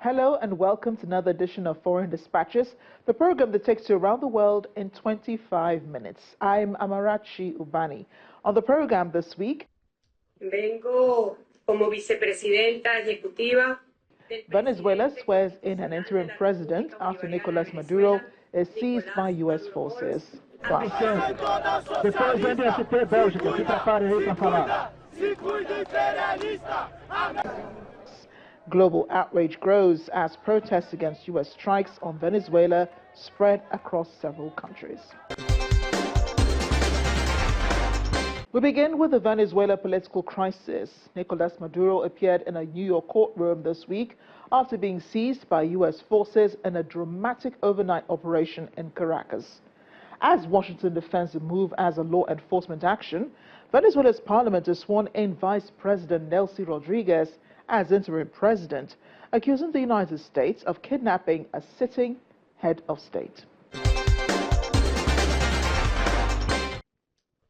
Hello and welcome to another edition of Foreign Dispatches, the program that takes you around the world in 25 minutes. I'm Amarachi Ubani. On the program this week, Vengo como vicepresidenta ejecutiva. Venezuela swears in an interim president after Nicolas Maduro is seized by U.S. forces. Global outrage grows as protests against U.S. strikes on Venezuela spread across several countries. We begin with the Venezuela political crisis. Nicolas Maduro appeared in a New York courtroom this week after being seized by U.S. forces in a dramatic overnight operation in Caracas. As Washington defends the move as a law enforcement action, Venezuela's parliament has sworn in Vice President Delcy Rodriguez as interim president, accusing the United States of kidnapping a sitting head of state.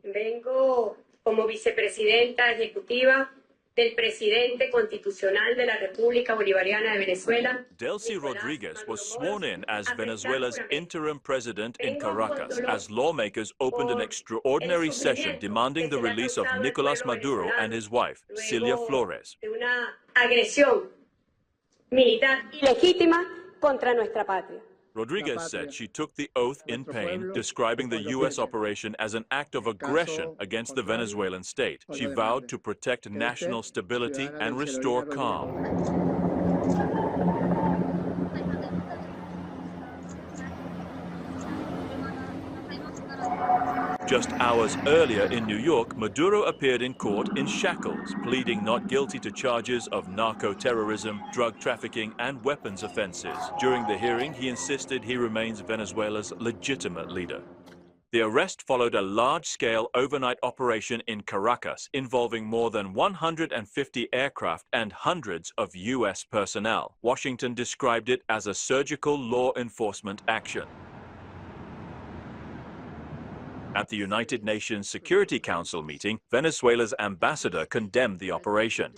Vengo como vicepresidenta ejecutiva del presidente constitucional de la República Bolivariana de Venezuela. Delcy Rodriguez was sworn in as Venezuela's interim president in Caracas as lawmakers opened an extraordinary session demanding the release of Nicolas Maduro and his wife, Syria Flores. De una agresión militar ilegítima contra nuestra patria. Rodriguez said she took the oath in pain, describing the U.S. operation as an act of aggression against the Venezuelan state. She vowed to protect national stability and restore calm. Just hours earlier in New York, Maduro appeared in court in shackles, pleading not guilty to charges of narco-terrorism, drug trafficking, and weapons offenses. During the hearing, he insisted he remains Venezuela's legitimate leader. The arrest followed a large-scale overnight operation in Caracas involving more than 150 aircraft and hundreds of U.S. personnel. Washington described it as a surgical law enforcement action. At the United Nations Security Council meeting, Venezuela's ambassador condemned the operation.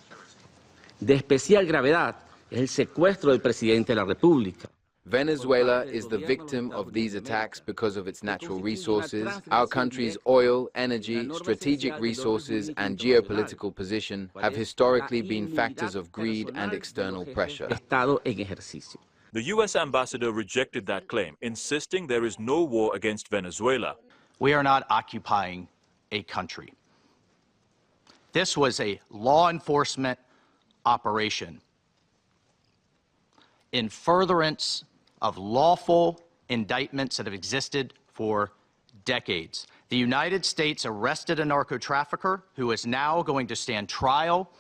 De especial gravedad es el secuestro del presidente de la República. Venezuela is the victim of these attacks because of its natural resources. Our country's oil, energy, strategic resources, and geopolitical position have historically been factors of greed and external pressure. Estado en ejercicio. The U.S. ambassador rejected that claim, insisting there is no war against Venezuela. We are not occupying a country. This was a law enforcement operation in furtherance of lawful indictments that have existed for decades. The United States arrested a narco-trafficker who is now going to stand trial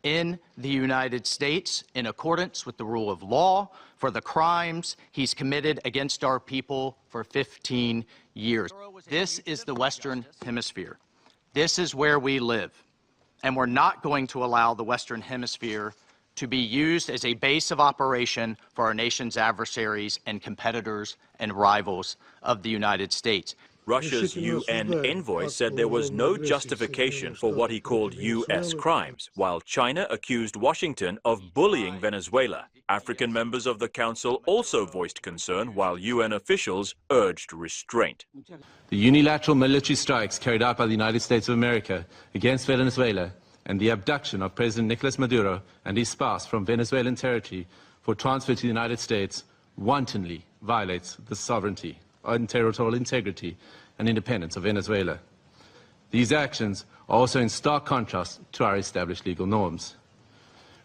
in the United States in accordance with the rule of law for the crimes he's committed against our people for 15 years. This is the Western Hemisphere. This is where we live. And we're not going to allow the Western Hemisphere to be used as a base of operation for our nation's adversaries and competitors and rivals of the United States. Russia's UN envoy said there was no justification for what he called U.S. crimes, while China accused Washington of bullying Venezuela. African members of the council also voiced concern, while UN officials urged restraint. The unilateral military strikes carried out by the United States of America against Venezuela and the abduction of President Nicolas Maduro and his spouse from Venezuelan territory for transfer to the United States wantonly violates the sovereignty and territorial integrity and independence of Venezuela. These actions are also in stark contrast to our established legal norms,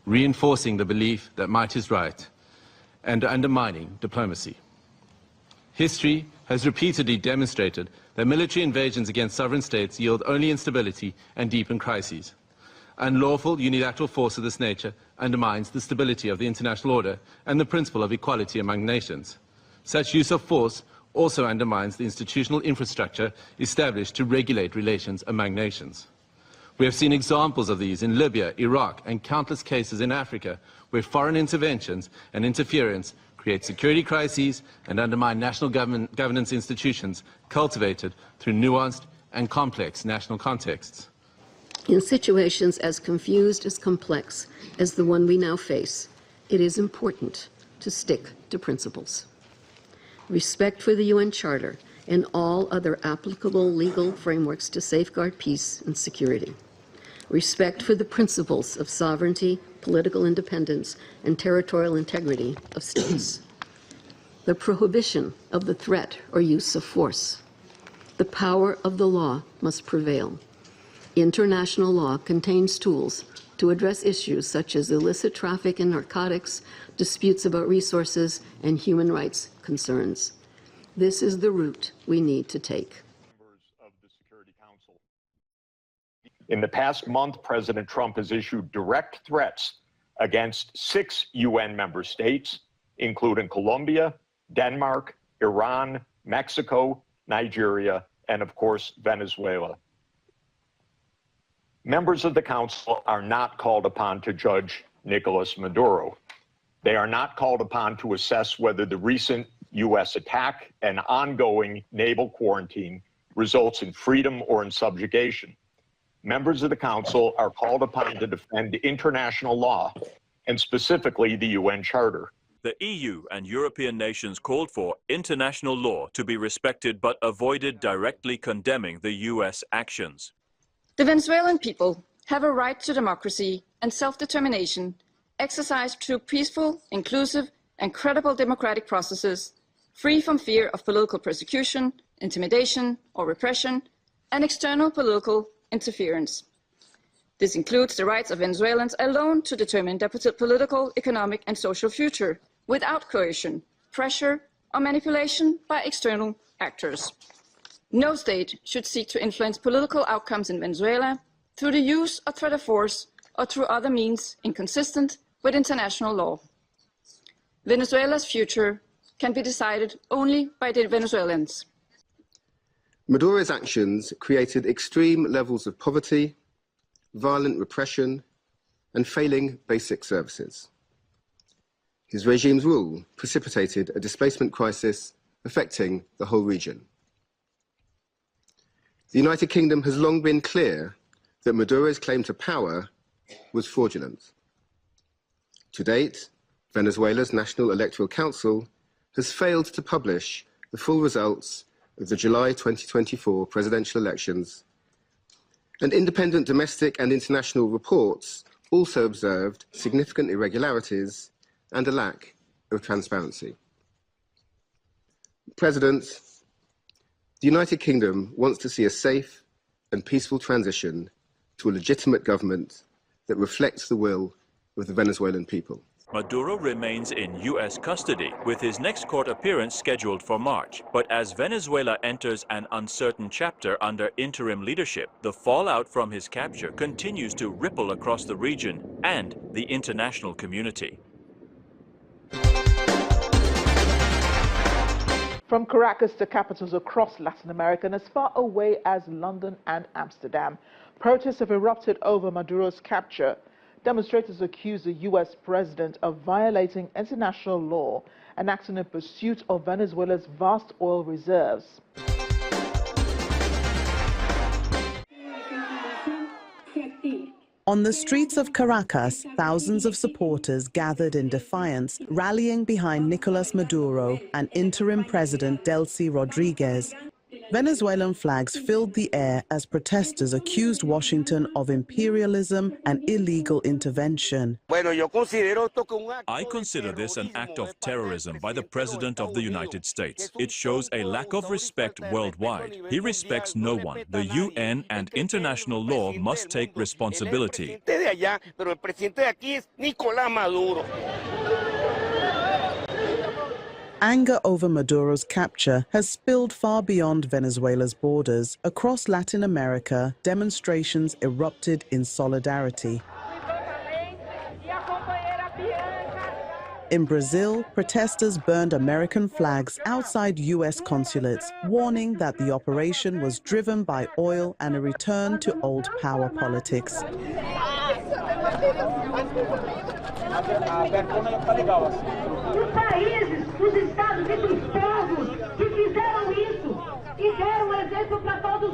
reinforcing the belief that might is right and undermining diplomacy. History has repeatedly demonstrated that military invasions against sovereign states yield only instability and deepen crises. Unlawful unilateral force of this nature undermines the stability of the international order and the principle of equality among nations. Such use of force also undermines the institutional infrastructure established to regulate relations among nations. We have seen examples of these in Libya, Iraq, and countless cases in Africa where foreign interventions and interference create security crises and undermine national governance institutions cultivated through nuanced and complex national contexts. In situations as confused as complex as the one we now face, it is important to stick to principles. Respect for the UN Charter and all other applicable legal frameworks to safeguard peace and security. Respect for the principles of sovereignty, political independence, and territorial integrity of states. The prohibition of the threat or use of force. The power of the law must prevail. International law contains tools to address issues such as illicit traffic in narcotics, disputes about resources, and human rights concerns. This is the route we need to take. In the past month, President Trump has issued direct threats against 6 UN member states, including Colombia, Denmark, Iran, Mexico, Nigeria, and of course, Venezuela. Members of the Council are not called upon to judge Nicolas Maduro. They are not called upon to assess whether the recent U.S. attack and ongoing naval quarantine results in freedom or in subjugation. Members of the Council are called upon to defend international law, and specifically the UN Charter. The EU and European nations called for international law to be respected but avoided directly condemning the U.S. actions. The Venezuelan people have a right to democracy and self-determination exercised through peaceful, inclusive, and credible democratic processes, free from fear of political persecution, intimidation, or repression, and external political interference. This includes the rights of Venezuelans alone to determine their political, economic, and social future without coercion, pressure, or manipulation by external actors. No state should seek to influence political outcomes in Venezuela through the use or threat of force or through other means inconsistent with international law. Venezuela's future can be decided only by the Venezuelans. Maduro's actions created extreme levels of poverty, violent repression, and failing basic services. His regime's rule precipitated a displacement crisis affecting the whole region. The United Kingdom has long been clear that Maduro's claim to power was fraudulent. To date, Venezuela's National Electoral Council has failed to publish the full results of the July 2024 presidential elections, and independent domestic and international reports also observed significant irregularities and a lack of transparency. President, the United Kingdom wants to see a safe and peaceful transition to a legitimate government that reflects the will of the Venezuelan people. Maduro remains in U.S. custody, with his next court appearance scheduled for March. But as Venezuela enters an uncertain chapter under interim leadership, the fallout from his capture continues to ripple across the region and the international community. From Caracas to capitals across Latin America and as far away as London and Amsterdam, protests have erupted over Maduro's capture. Demonstrators accuse the U.S. president of violating international law and acting in pursuit of Venezuela's vast oil reserves. On the streets of Caracas, thousands of supporters gathered in defiance, rallying behind Nicolas Maduro and interim president Delcy Rodriguez. Venezuelan flags filled the air as protesters accused Washington of imperialism and illegal intervention. I consider this an act of terrorism by the President of the United States. It shows a lack of respect worldwide. He respects no one. The UN and international law must take responsibility. Anger over Maduro's capture has spilled far beyond Venezuela's borders. Across Latin America, demonstrations erupted in solidarity. In Brazil, protesters burned American flags outside U.S. consulates, warning that the operation was driven by oil and a return to old power politics. Os estados e dos povos que fizeram isso e deram um exemplo para todos.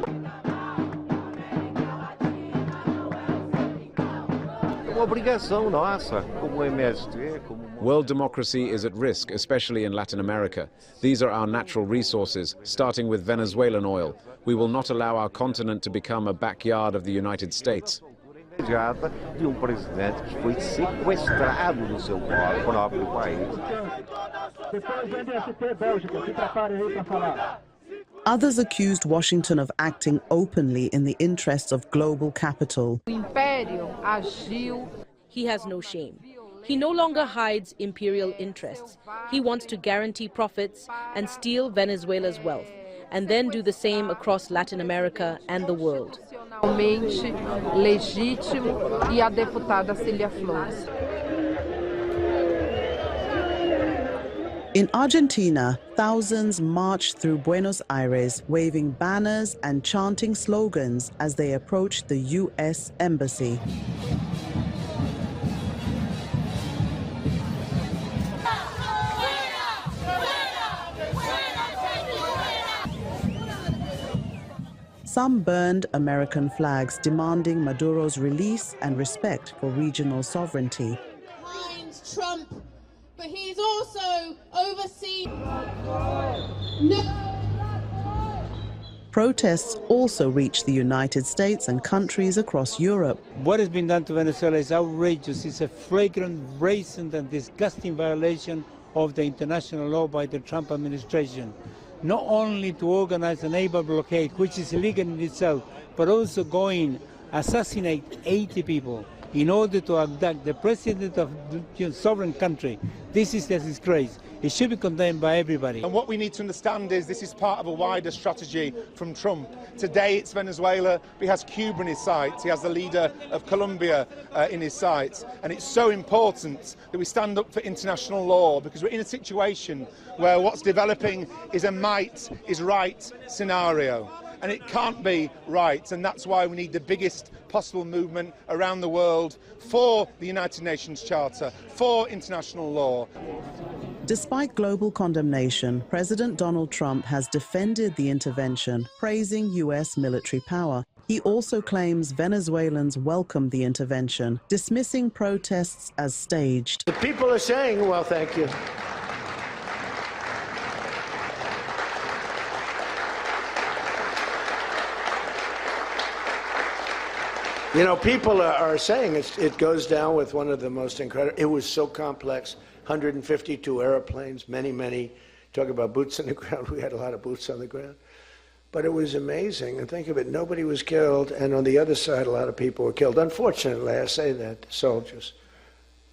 World democracy is at risk, especially in Latin America. These are our natural resources, starting with Venezuelan oil. We will not allow our continent to become a backyard of the United States. Others accused Washington of acting openly in the interests of global capital. He has no shame. He no longer hides imperial interests. He wants to guarantee profits and steal Venezuela's wealth, and then do the same across Latin America and the world. In Argentina, thousands marched through Buenos Aires, waving banners and chanting slogans as they approached the U.S. Embassy. Some burned American flags, demanding Maduro's release and respect for regional sovereignty. Trump, but he's also overseen. Protests also reached the United States and countries across Europe. What has been done to Venezuela is outrageous. It's a flagrant, brazen and disgusting violation of the international law by the Trump administration. Not only to organize a naval blockade, which is illegal in itself, but also assassinate 80 people in order to abduct the president of the sovereign country. This is a disgrace. It should be condemned by everybody. And what we need to understand is this is part of a wider strategy from Trump. Today it's Venezuela, but he has Cuba in his sights. He has the leader of Colombia in his sights. And it's so important that we stand up for international law, because we're in a situation where what's developing is a might is right scenario. And it can't be right, and that's why we need the biggest possible movement around the world for the United Nations Charter, for international law. Despite global condemnation, President Donald Trump has defended the intervention, praising U.S. military power. He also claims Venezuelans welcomed the intervention, dismissing protests as staged. The people are saying, well, thank you. You know, people are saying it goes down with one of the most incredible. It was so complex. 152 airplanes, many. Talk about boots on the ground. We had a lot of boots on the ground. But it was amazing. And think of it, nobody was killed. And on the other side, a lot of people were killed. Unfortunately, I say that, soldiers.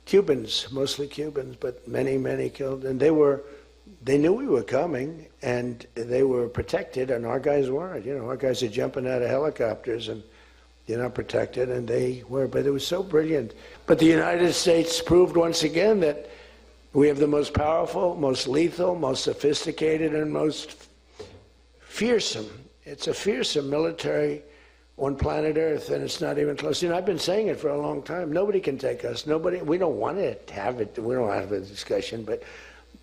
Cubans, mostly Cubans, but many killed. And they knew we were coming, and they were protected, and our guys weren't. You know, our guys are jumping out of helicopters, and you're not protected, and they were. But it was so brilliant. But the United States proved once again that we have the most powerful, most lethal, most sophisticated, and most fearsome. It's a fearsome military on planet Earth, and it's not even close. You know, I've been saying it for a long time. Nobody can take us. Nobody. We don't want to have it. We don't have a discussion, but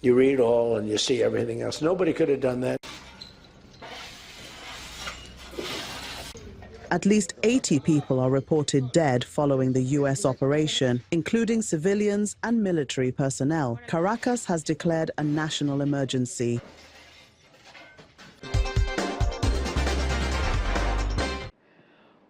you read all and you see everything else. Nobody could have done that. At least 80 people are reported dead following the U.S. operation, including civilians and military personnel. Caracas has declared a national emergency.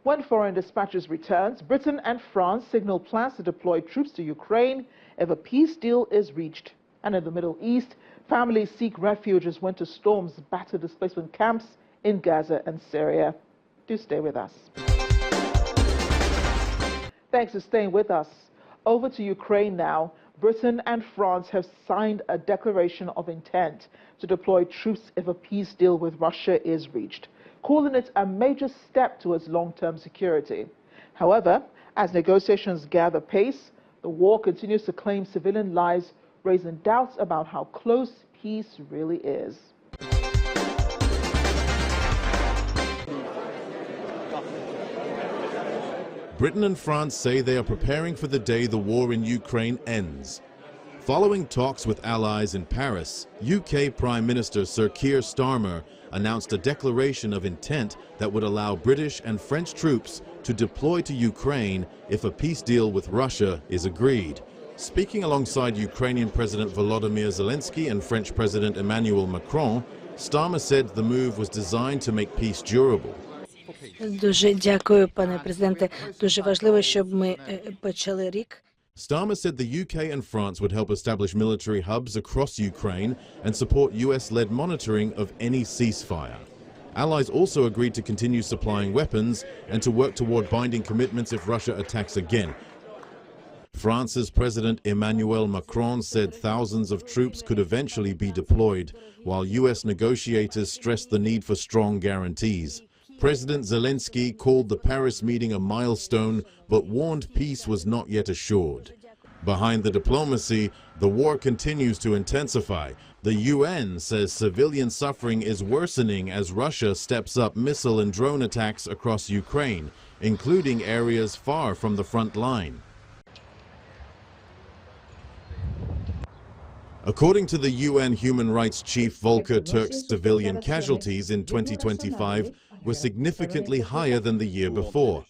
When Foreign Dispatches returns, Britain and France signal plans to deploy troops to Ukraine if a peace deal is reached. And in the Middle East, families seek refuge as winter storms batter displacement camps in Gaza and Syria. Do stay with us. Thanks for staying with us. Over to Ukraine now. Britain and France have signed a declaration of intent to deploy troops if a peace deal with Russia is reached, calling it a major step towards long-term security. However, as negotiations gather pace, the war continues to claim civilian lives, raising doubts about how close peace really is. Britain and France say they are preparing for the day the war in Ukraine ends. Following talks with allies in Paris, UK Prime Minister Sir Keir Starmer announced a declaration of intent that would allow British and French troops to deploy to Ukraine if a peace deal with Russia is agreed. Speaking alongside Ukrainian President Volodymyr Zelensky and French President Emmanuel Macron, Starmer said the move was designed to make peace durable. Дуже дякую, пане президенте. Дуже важливо, щоб ми почали рік. Starmer said the UK and France would help establish military hubs across Ukraine and support US-led monitoring of any ceasefire. Allies also agreed to continue supplying weapons and to work toward binding commitments if Russia attacks again. France's President Emmanuel Macron said thousands of troops could eventually be deployed, while US negotiators stressed the need for strong guarantees. President Zelensky called the Paris meeting a milestone, but warned peace was not yet assured. Behind the diplomacy, the war continues to intensify. The UN says civilian suffering is worsening as Russia steps up missile and drone attacks across Ukraine, including areas far from the front line. According to the UN Human Rights Chief Volker Turk's civilian casualties in 2025 were significantly higher than the year before.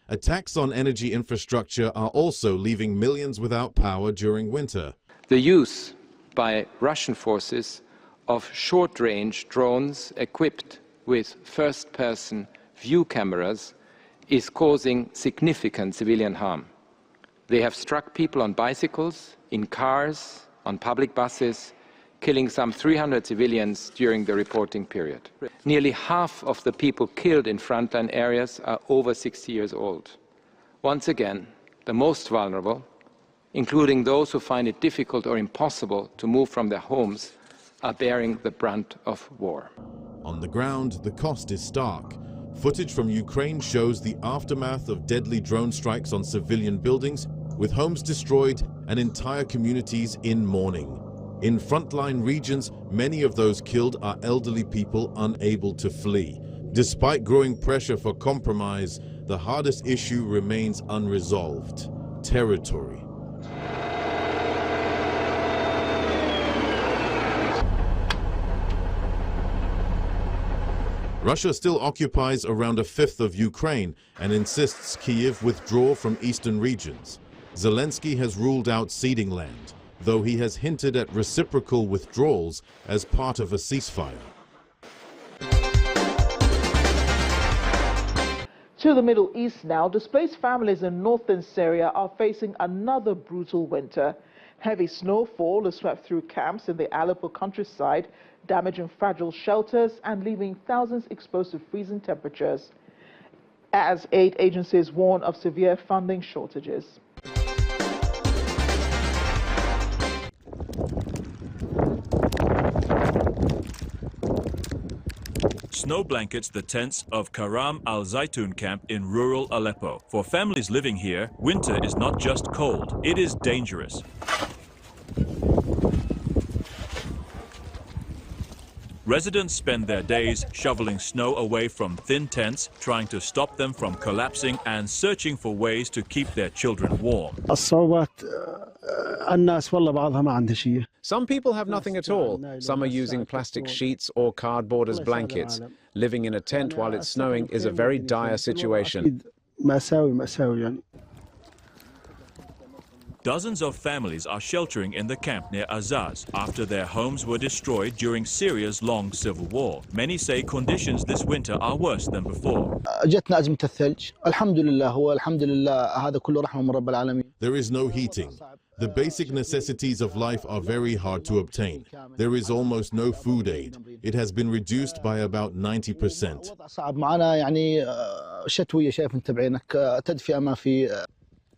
Attacks on energy infrastructure are also leaving millions without power during winter. The use by Russian forces of short-range drones equipped with first-person view cameras is causing significant civilian harm. They have struck people on bicycles, in cars, on public buses, killing some 300 civilians during the reporting period. Nearly half of the people killed in frontline areas are over 60 years old. Once again, the most vulnerable, including those who find it difficult or impossible to move from their homes, are bearing the brunt of war. On the ground, the cost is stark. Footage from Ukraine shows the aftermath of deadly drone strikes on civilian buildings, with homes destroyed and entire communities in mourning. In frontline regions, many of those killed are elderly people unable to flee. Despite growing pressure for compromise, the hardest issue remains unresolved: territory. Russia still occupies around a fifth of Ukraine and insists Kyiv withdraw from eastern regions. Zelensky has ruled out ceding land, though he has hinted at reciprocal withdrawals as part of a ceasefire. To the Middle East now, displaced families in northern Syria are facing another brutal winter. Heavy snowfall has swept through camps in the Aleppo countryside, damaging fragile shelters and leaving thousands exposed to freezing temperatures, as aid agencies warn of severe funding shortages. Snow blankets the tents of Karam al-Zaytun camp in rural Aleppo. For families living here, winter is not just cold, it is dangerous. Residents spend their days shoveling snow away from thin tents, trying to stop them from collapsing and searching for ways to keep their children warm. Some people have nothing at all. Some are using plastic sheets or cardboard as blankets. Living in a tent while it's snowing is a very dire situation. Dozens of families are sheltering in the camp near Azaz after their homes were destroyed during Syria's long civil war. Many say conditions this winter are worse than before. There is no heating. The basic necessities of life are very hard to obtain. There is almost no food aid. It has been reduced by about 90%.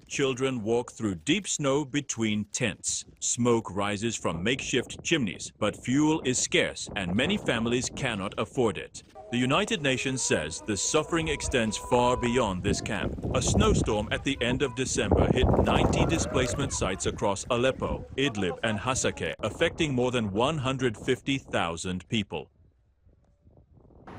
Children walk through deep snow between tents. Smoke rises from makeshift chimneys, but fuel is scarce and many families cannot afford it. The United Nations says the suffering extends far beyond this camp. A snowstorm at the end of December hit 90 displacement sites across Aleppo, Idlib and Hasakeh, affecting more than 150,000 people.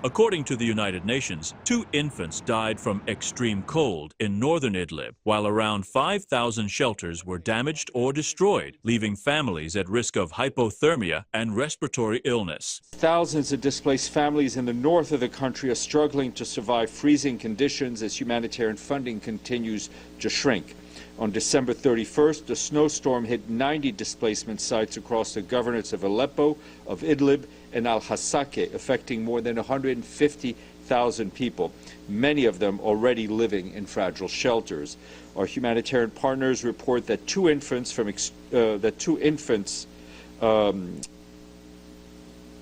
According to the United Nations, 2 infants died from extreme cold in northern Idlib, while around 5,000 shelters were damaged or destroyed, leaving families at risk of hypothermia and respiratory illness. Thousands of displaced families in the north of the country are struggling to survive freezing conditions as humanitarian funding continues to shrink. On December 31st, a snowstorm hit 90 displacement sites across the governorates of Aleppo, of Idlib, and Al-Hasake, affecting more than 150,000 people, many of them already living in fragile shelters. Our humanitarian partners report that two infants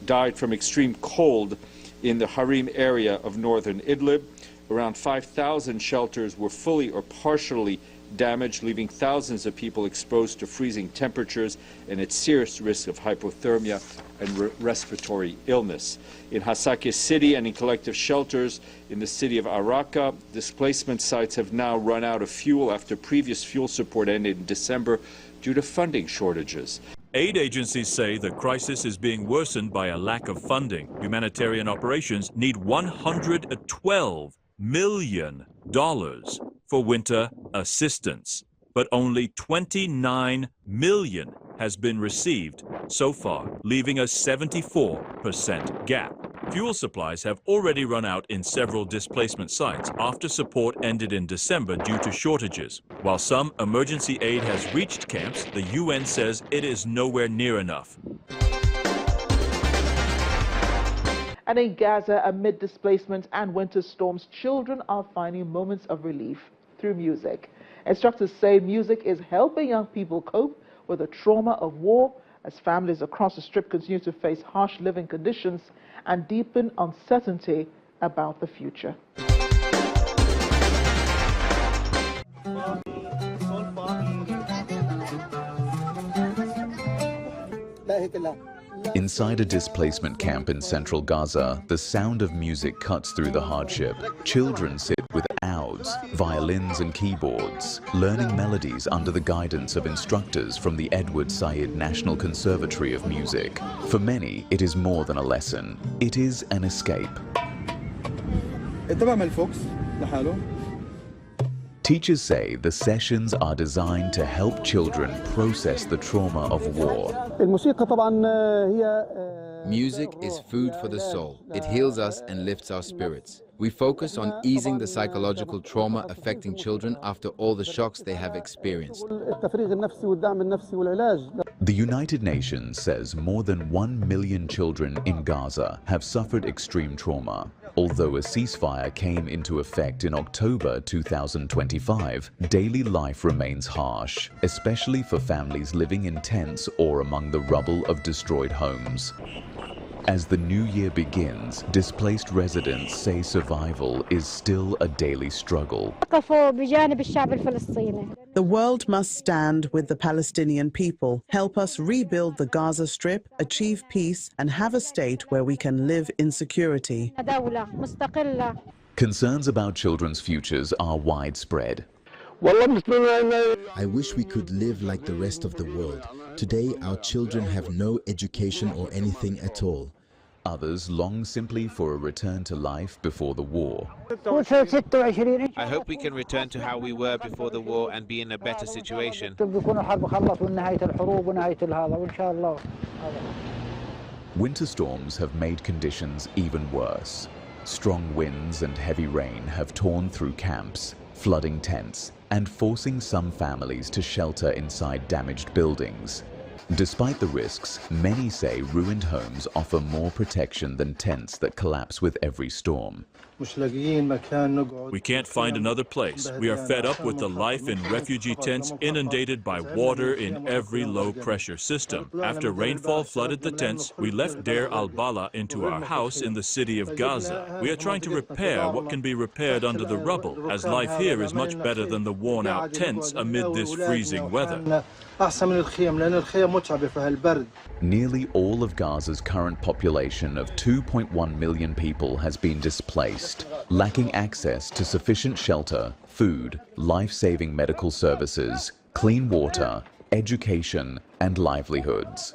died from extreme cold in the Harim area of northern Idlib. Around 5,000 shelters were fully or partially damaged, leaving thousands of people exposed to freezing temperatures and at serious risk of hypothermia and respiratory illness. In Hasake City and in collective shelters in the city of Araka, displacement sites have now run out of fuel after previous fuel support ended in December due to funding shortages. Aid agencies say the crisis is being worsened by a lack of funding. Humanitarian operations need $112 million for winter assistance, but only $29 million has been received so far, leaving a 74% gap. Fuel supplies have already run out in several displacement sites after support ended in December due to shortages. While some emergency aid has reached camps, the UN says it is nowhere near enough. And in Gaza, amid displacement and winter storms, children are finding moments of relief through music. Instructors say music is helping young people cope with the trauma of war as families across the Strip continue to face harsh living conditions and deepen uncertainty about the future. Inside a displacement camp in central Gaza, the sound of music cuts through the hardship. Children sit with ouds, violins and keyboards, learning melodies under the guidance of instructors from the Edward Said National Conservatory of Music. For many, it is more than a lesson. It is an escape. Teachers say the sessions are designed to help children process the trauma of war. Music is food for the soul. It heals us and lifts our spirits. We focus on easing the psychological trauma affecting children after all the shocks they have experienced. The United Nations says more than 1 million children in Gaza have suffered extreme trauma. Although a ceasefire came into effect in October 2025, daily life remains harsh, especially for families living in tents or among the rubble of destroyed homes. As the new year begins, displaced residents say survival is still a daily struggle. The world must stand with the Palestinian people, help us rebuild the Gaza Strip, achieve peace, and have a state where we can live in security. Concerns about children's futures are widespread. I wish we could live like the rest of the world. Today, our children have no education or anything at all. Others long simply for a return to life before the war. I hope we can return to how we were before the war and be in a better situation. Winter storms have made conditions even worse. Strong winds and heavy rain have torn through camps, flooding tents, and forcing some families to shelter inside damaged buildings. Despite the risks, many say ruined homes offer more protection than tents that collapse with every storm. We can't find another place. We are fed up with the life in refugee tents inundated by water in every low-pressure system. After rainfall flooded the tents, we left Deir al-Bala into our house in the city of Gaza. We are trying to repair what can be repaired under the rubble, as life here is much better than the worn-out tents amid this freezing weather. Nearly all of Gaza's current population of 2.1 million people has been displaced, lacking access to sufficient shelter, food, life-saving medical services, clean water, education, and livelihoods.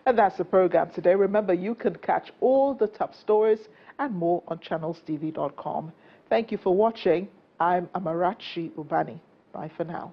And that's the program today. Remember, you can catch all the top stories and more on channelstv.com. Thank you for watching. I'm Amarachi Ubani. Bye for now.